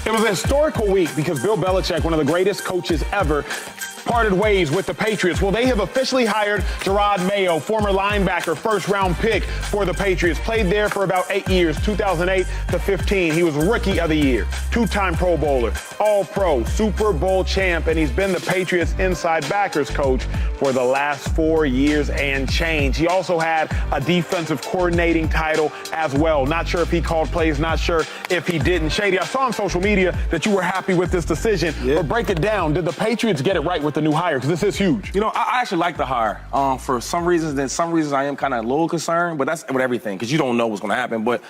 It was a historical week because Bill Belichick, one of the greatest coaches ever, parted ways with the Patriots. Well, they have officially hired Jerod Mayo, former linebacker, first-round pick for the Patriots. Played there for about 8 years, 2008 to 15. He was Rookie of the Year, two-time Pro Bowler, All-Pro, Super Bowl champ, and he's been the Patriots inside backers coach for the last 4 years and change. He also had a defensive coordinating title as well. Not sure if he called plays, not sure if he didn't. Shady, I saw on social media that you were happy with this decision, but break it down. Did the Patriots get it right with the new hire? Because this is huge. You know, I actually like the hire. For some reasons, I am kind of a little concerned, but that's with everything, because you don't know what's going to happen. But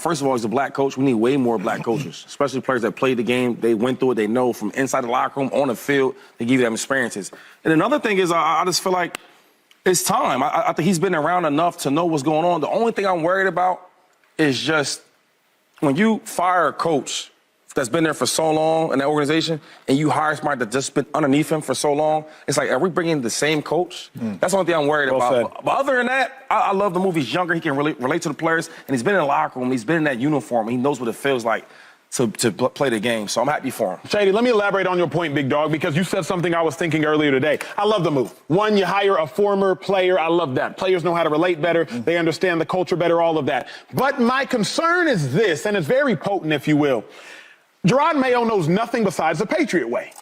first of all, he's a black coach. We need way more black coaches, especially players that played the game. They went through it. They know from inside the locker room, on the field, they give you them experiences. And another thing is, I just feel like it's time. I think he's been around enough to know what's going on. The only thing I'm worried about is just when you fire a coach that's been there for so long in that organization, and you hire somebody that's just been underneath him for so long, it's like, are we bringing the same coach? That's the only thing I'm worried about. But other than that, I love the move. He's younger. He can relate to the players, and he's been in the locker room. He's been in that uniform. He knows what it feels like to play the game, so I'm happy for him. Shady, let me elaborate on your point, big dog, because you said something I was thinking earlier today. I love the move. One, you hire a former player. I love that. Players know how to relate better. They understand the culture better, all of that. But my concern is this, and it's very potent, if you will. Jerod Mayo knows nothing besides the Patriot way.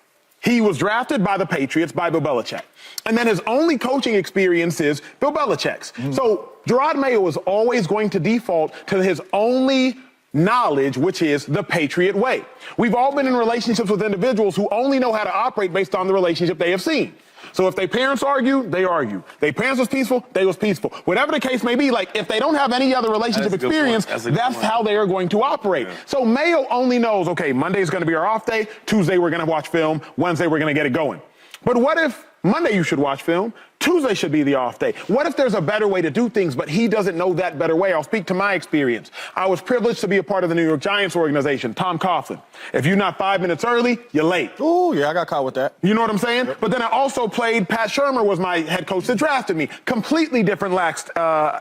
He was drafted by the Patriots by Bill Belichick. And then his only coaching experience is Bill Belichick's. So Jerod Mayo is always going to default to his only knowledge, which is the Patriot way. We've all been in relationships with individuals who only know how to operate based on the relationship they have seen. So if their parents argue, they argue. Their parents was peaceful, they was peaceful. Whatever the case may be, like, if they don't have any other relationship experience, that's how they are going to operate. So Mayo only knows, okay, Monday's going to be our off day, Tuesday we're going to watch film, Wednesday we're going to get it going. But what if Monday you should watch film, Tuesday should be the off day? What if there's a better way to do things, but he doesn't know that better way? I'll speak to my experience. I was privileged to be a part of the New York Giants organization, Tom Coughlin. If you're not 5 minutes early, you're late. Oh, yeah, I got caught with that. You know what I'm saying? But then I also played, Pat Shermer was my head coach that drafted me. Completely different laxed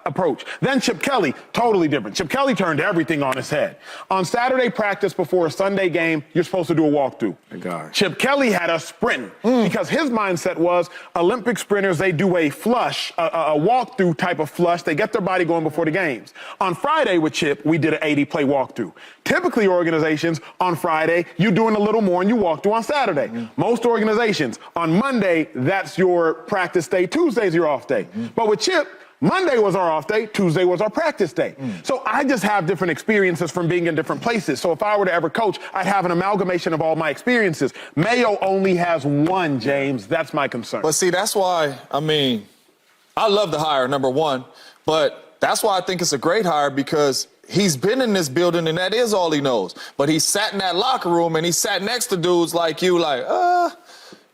approach. Then Chip Kelly, totally different. Chip Kelly turned everything on his head. On Saturday practice before a Sunday game, you're supposed to do a walkthrough. Chip Kelly had us sprinting because his mindset was Olympic sprinters, they do a flush, a walkthrough type of flush. They get their body going before the games. On Friday with Chip, we did an 80-play walkthrough. Typically, organizations, on Friday, you're doing a little more and you walk through on Saturday. Most organizations, on Monday, that's your practice day. Tuesday's your off day. But with Chip, Monday was our off day, Tuesday was our practice day. So I just have different experiences from being in different places. So if I were to ever coach, I'd have an amalgamation of all my experiences. Mayo only has one, James. That's my concern. But see, that's why, I mean, I love the hire, number one, but that's why I think it's a great hire, because he's been in this building and that is all he knows. But he sat in that locker room and he sat next to dudes like you, like, I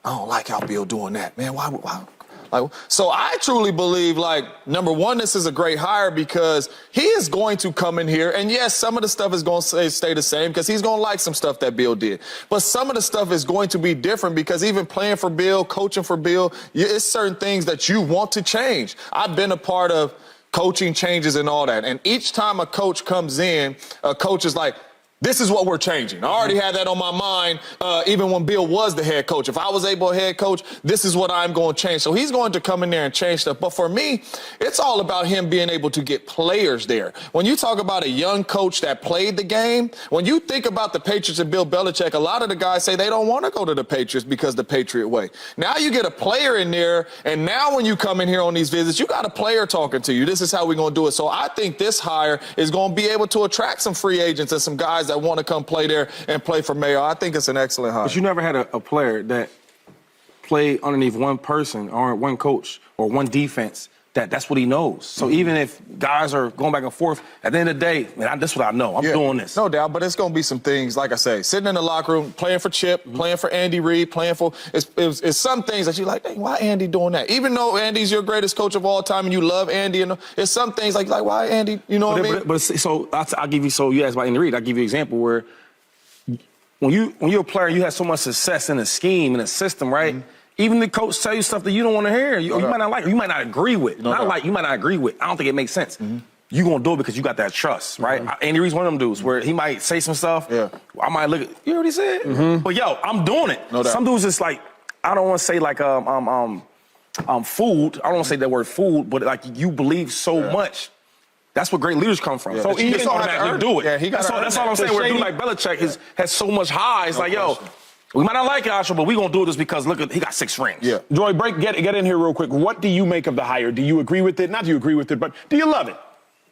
don't like how Bill doing that, man. Why? So I truly believe, like, number one, this is a great hire because he is going to come in here, and yes, some of the stuff is going to stay the same because he's going to like some stuff that Bill did. But some of the stuff is going to be different because even playing for Bill, coaching for Bill, it's certain things that you want to change. I've been a part of coaching changes and all that, and each time a coach comes in, a coach is like, this is what we're changing. I already had that on my mind even when Bill was the head coach. If I was able to head coach, this is what I'm going to change. So he's going to come in there and change stuff. But for me, it's all about him being able to get players there. When you talk about a young coach that played the game, when you think about the Patriots and Bill Belichick, a lot of the guys say they don't want to go to the Patriots because the Patriot way. Now you get a player in there, and now when you come in here on these visits, you got a player talking to you. This is how we're going to do it. So I think this hire is going to be able to attract some free agents and some guys that want to come play there and play for Mayo. I think it's an excellent hire. But you never had a player that played underneath one person or one coach or one defense that's what he knows. So even if guys are going back and forth, at the end of the day, man, that's what I know. I'm doing this. No doubt, but it's going to be some things, like I say, sitting in the locker room, playing for Chip, playing for Andy Reid, playing for – it's some things that you're like, dang, why Andy doing that? Even though Andy's your greatest coach of all time and you love Andy, and it's some things like why Andy, you know what I mean? But so I'll give you – so you asked about Andy Reid. I'll give you an example where when you're a player, you have so much success in a scheme, in a system, right? Even the coach tell you stuff that you don't want to hear. You might not like, or you might not agree with. You might not agree with. I don't think it makes sense. you gonna do it because you got that trust, right? Andy Reid's one of them dudes where he might say some stuff. Yeah. I might look at, you already said? But yo, I'm doing it. No doubt. Some dudes just like, I don't want to say like fooled. I don't want to say that word fooled, but like you believe so much. That's where great leaders come from. Yeah. So He you just just don't have to automatically earn do it. it. Yeah, he that's gotta all, earn that's it. all I'm saying. Where a dude like Belichick has so much high. It's like, yo, we might not like Acho, but we gonna do this because look at he got 6 rings. Yeah. Joy, get in here real quick. What do you make of the hire? Do you agree with it? Not do you agree with it, but do you love it?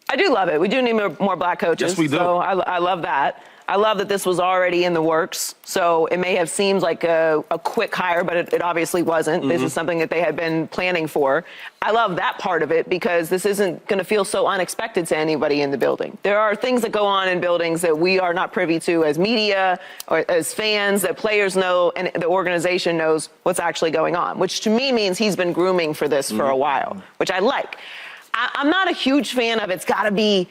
I do love it. We do need more black coaches. Yes, we do. So I love that. I love that this was already in the works. So it may have seemed like a quick hire, but it obviously wasn't. This is something that they had been planning for. I love that part of it because this isn't going to feel so unexpected to anybody in the building. There are things that go on in buildings that we are not privy to as media or as fans, that players know and the organization knows what's actually going on, which to me means he's been grooming for this for a while, which I like. I'm not a huge fan of it's got to be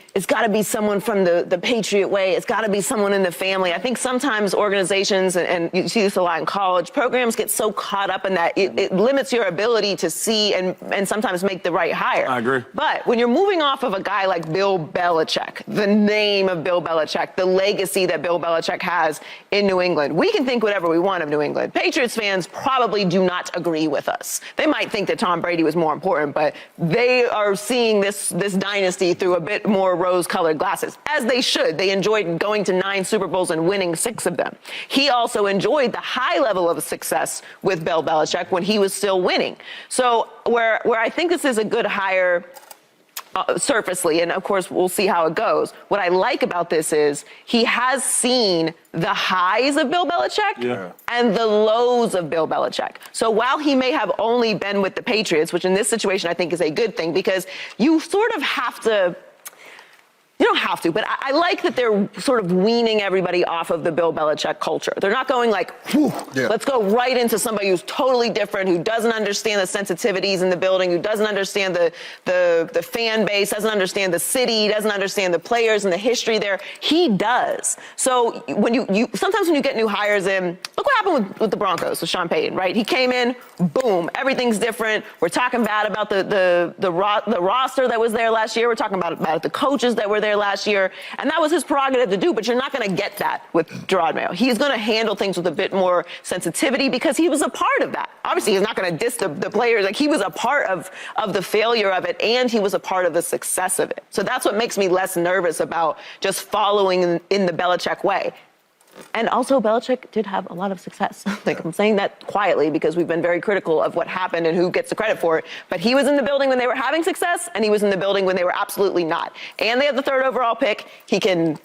someone from the Patriot way. It's got to be someone in the family. I think sometimes organizations, and you see this a lot in college, programs get so caught up in that it limits your ability to see and sometimes make the right hire. I agree. But when you're moving off of a guy like Bill Belichick, the name of Bill Belichick, the legacy that Bill Belichick has in New England, we can think whatever we want of New England. Patriots fans probably do not agree with us. They might think that Tom Brady was more important, but they are seeing this dynasty through a bit more rose-colored glasses, as they should. They enjoyed going to 9 Super Bowls and winning 6 of them. He also enjoyed the high level of success with Bill Belichick when he was still winning. So where I think this is a good hire surfacely, and of course we'll see how it goes. What I like about this is he has seen the highs of Bill Belichick and the lows of Bill Belichick. So while he may have only been with the Patriots, which in this situation I think is a good thing because you sort of have to, you don't have to, but I like that they're sort of weaning everybody off of the Bill Belichick culture. They're not going like, let's go right into somebody who's totally different, who doesn't understand the sensitivities in the building, who doesn't understand the fan base, doesn't understand the city, doesn't understand the players and the history there. He does. So when you sometimes when you get new hires in, look what happened with the Broncos, with Sean Payton, right? He came in, boom, everything's different. We're talking bad about the roster that was there last year. We're talking about the coaches that were there last year, and that was his prerogative to do, but you're not going to get that with Jerod Mayo. He's going to handle things with a bit more sensitivity because he was a part of that. Obviously, he's not going to diss the players. Like, he was a part of the failure of it, and he was a part of the success of it. So that's what makes me less nervous about just following in the Belichick way. And also, Belichick did have a lot of success. Like, I'm saying that quietly because we've been very critical of what happened and who gets the credit for it. But he was in the building when they were having success, and he was in the building when they were absolutely not. And they have the 3rd overall pick. He can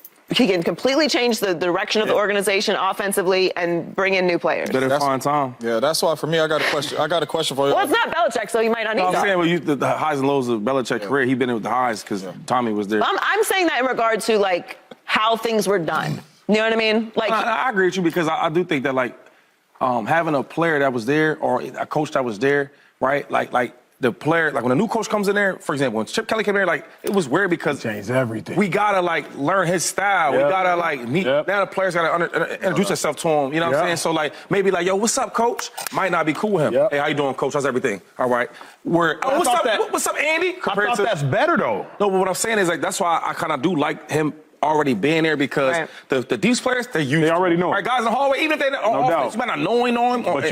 completely change the direction of the organization offensively and bring in new players. Better find time. Yeah, that's why for me, I got a question for you. Well, it's not Belichick, so you might not need I'm that. saying the highs and lows of Belichick's career, he's been in with the highs because Tommy was there. I'm saying that in regard to, like, how things were done. You know what I mean? Like, I agree with you because I do think that, like, having a player that was there or a coach that was there, right? Like the player, like when a new coach comes in there, for example, when Chip Kelly came in there, like, it was weird because Changed everything. we gotta like learn his style. Yep. We gotta like meet. Yep. Now the players gotta introduce themselves to him. You know what I'm saying? So like maybe like, yo, what's up, coach? Might not be cool with him. Yep. Hey, how you doing, coach? How's everything? All right. What's up, Andy? I thought that's better, though. No, but what I'm saying is, like, that's why I kind of do like him already being there because the D's players, they already know him. Right, guys in the hallway, even if they No doubt. you might not know him, But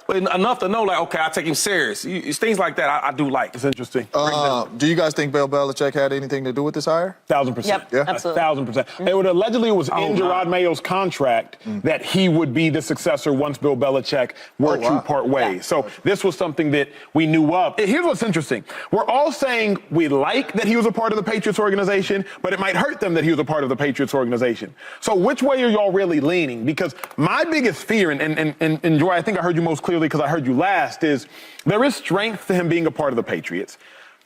but enough to know, like, okay, I take him serious. It's things like that I do like. It's interesting. Do you guys think Bill Belichick had anything to do with this hire? 1,000%. Yep, Yeah. absolutely. 1,000%. It would allegedly was in Oh, Jerod Mayo's contract that he would be the successor once Bill Belichick were to part ways. Yeah. So this was something that we knew of. Here's what's interesting. We're all saying we like that he was a part of the Patriots organization, but it might hurt them that he was a part of the Patriots organization. So which way are y'all really leaning? Because my biggest fear, and Joy, I think I heard you most clearly because I heard you last, is there is strength to him being a part of the Patriots.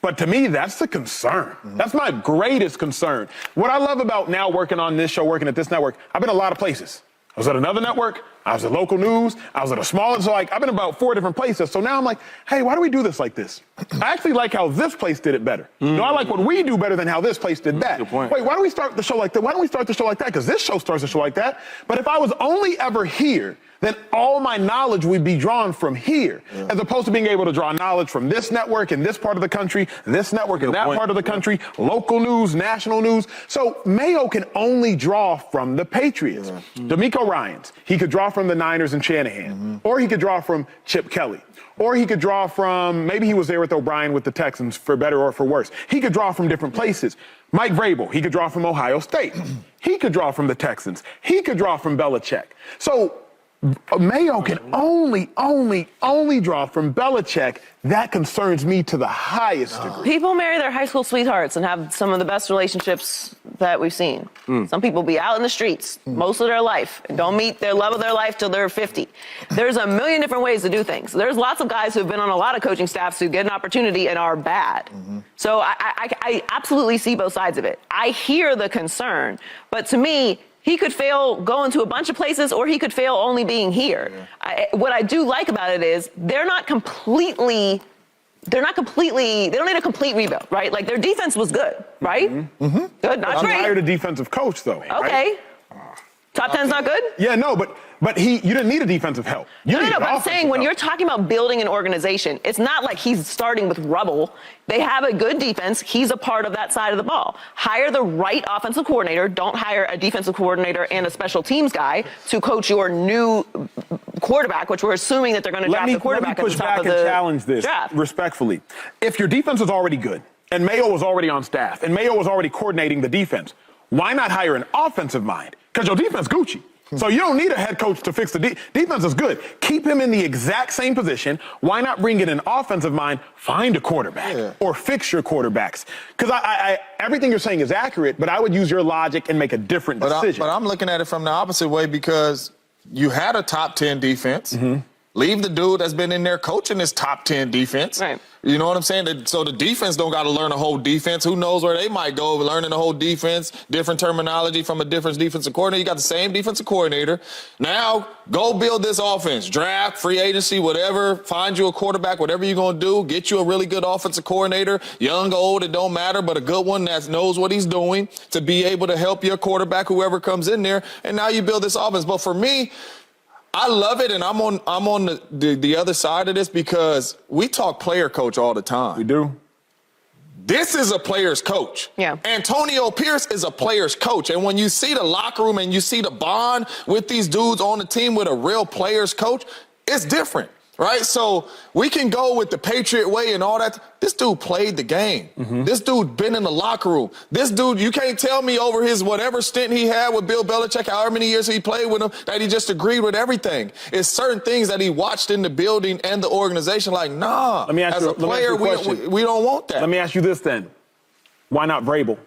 But to me, that's the concern. That's my greatest concern. What I love about now working on this show, working at this network, I've been a lot of places. I was at another network. I was at local news. I was at a smaller, so like I've been about 4 different places. So now I'm like, hey, why do we do this like this? I actually like how this place did it better. No, I like what we do better than how this place did that. Good point. Wait, why don't we start the show like that? Why don't we start the show like that? Because this show starts the show like that. But if I was only ever here, then all my knowledge would be drawn from here, as opposed to being able to draw knowledge from this network in this part of the country, this network in that part of the country, local news, national news. So Mayo can only draw from the Patriots. D'Amico Ryans, he could draw from the Niners and Shanahan, or he could draw from Chip Kelly. Or he could draw from, maybe he was there with O'Brien with the Texans, for better or for worse. He could draw from different places. Mike Vrabel, he could draw from Ohio State. He could draw from the Texans. He could draw from Belichick. So Mayo can only draw from Belichick. That concerns me to the highest degree. People marry their high school sweethearts and have some of the best relationships that we've seen. Some people be out in the streets most of their life and don't meet their love of their life till they're 50. There's a million different ways to do things. There's lots of guys who've been on a lot of coaching staffs who get an opportunity and are bad. So I absolutely see both sides of it. I hear the concern, but to me, he could fail going to a bunch of places, or he could fail only being here. What I do like about it is they don't need a complete rebuild, right? Like, their defense was good, right? Good, not I'm great. hired a defensive coach, though. Okay. Right? Top 10's not good? Yeah, no, but you didn't need a defensive help. No, but I'm saying when you're talking about building an organization, it's not like he's starting with rubble. They have a good defense. He's a part of that side of the ball. Hire the right offensive coordinator. Don't hire a defensive coordinator and a special teams guy to coach your new quarterback, which we're assuming that they're going to draft the quarterback at the top of the draft. Let me push back and challenge this respectfully. If your defense is already good, and Mayo was already on staff, and Mayo was already coordinating the defense, why not hire an offensive mind? Because your defense Gucci. So you don't need a head coach to fix the defense is good. Keep him in the exact same position. Why not bring in an offensive mind, find a quarterback, or fix your quarterbacks? Because everything you're saying is accurate, but I would use your logic and make a different decision. But I'm looking at it from the opposite way, because you had a top 10 defense. Leave the dude that's been in there coaching this top 10 defense. Right. You know what I'm saying? So the defense don't got to learn a whole defense. Who knows where they might go learning the whole defense, different terminology from a different defensive coordinator. You got the same defensive coordinator. Now, go build this offense. Draft, free agency, whatever. Find you a quarterback, whatever you're going to do. Get you a really good offensive coordinator. Young, old, it don't matter, but a good one that knows what he's doing to be able to help your quarterback, whoever comes in there. And now you build this offense. But for me, I love it, and I'm on the other side of this, because we talk player coach all the time. We do. This is a player's coach. Yeah. Antonio Pierce is a player's coach. And when you see the locker room and you see the bond with these dudes on the team with a real player's coach, it's different, right? So we can go with the Patriot way and all that. This dude played the game. This dude been in the locker room. This dude, you can't tell me over his whatever stint he had with Bill Belichick, however many years he played with him, that he just agreed with everything. It's certain things that he watched in the building and the organization like, nah, Let me ask as you, a player, we don't want that. Let me ask you this then. Why not Vrabel?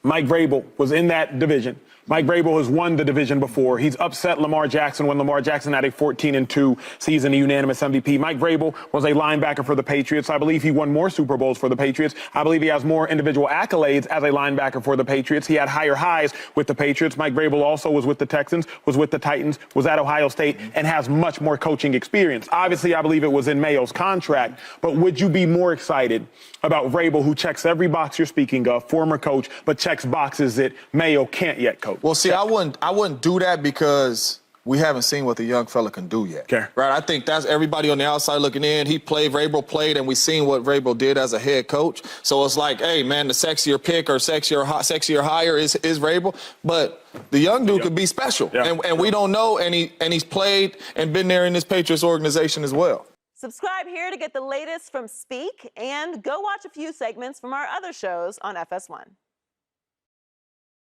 Mike Vrabel was in that division. Mike Vrabel has won the division before. He's upset Lamar Jackson when Lamar Jackson had a 14-2 season, a unanimous MVP. Mike Vrabel was a linebacker for the Patriots. I believe he won more Super Bowls for the Patriots. I believe he has more individual accolades as a linebacker for the Patriots. He had higher highs with the Patriots. Mike Vrabel also was with the Texans, was with the Titans, was at Ohio State, and has much more coaching experience. Obviously, I believe it was in Mayo's contract, but would you be more excited about Vrabel, who checks every box you're speaking of, former coach, but checks boxes that Mayo can't yet coach? Well, see, I wouldn't do that, because we haven't seen what the young fella can do yet. Okay. Right? I think that's everybody on the outside looking in. Vrabel played, and we've seen what Vrabel did as a head coach. So it's like, hey, man, the sexier pick or sexier hire is Vrabel. But the young dude could be special. And we don't know, and he's played and been there in this Patriots organization as well. Subscribe here to get the latest from Speak, and go watch a few segments from our other shows on FS1.